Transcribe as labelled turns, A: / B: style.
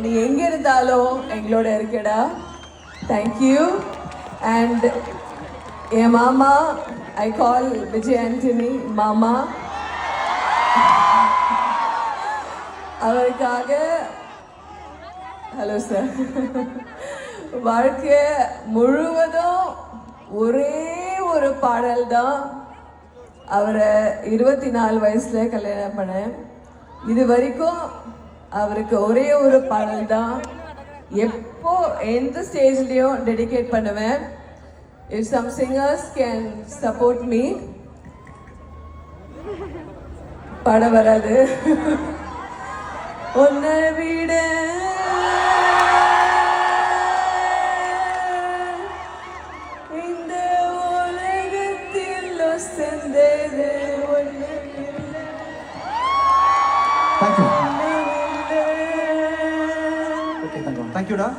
A: நீ எங்க இருந்தாலும் எங்களோட இருக்கடா. தேங்க்யூ. அண்ட் என் மாமா, ஐ கால் விஜய் ஆண்டனி மாமா, அவருக்காக ஹலோ சார், வாழ்க்கை முழுவதும் ஒரே ஒரு பாடல் தான். அவரை 24 வயசுல கல்யாணம் பண்ணேன். இது வரைக்கும் அவருக்கு ஒரே ஒரு பாடல் தான் எப்போ எந்த ஸ்டேஜ்லயும் டெடிகேட் பண்ணுவேன். If some singers can support me. பாட வராது. உன்னை விட இந்த உலகத்தில் செந்தது ஒன்று.
B: Thank you. Okay, thank you. Thank you, da.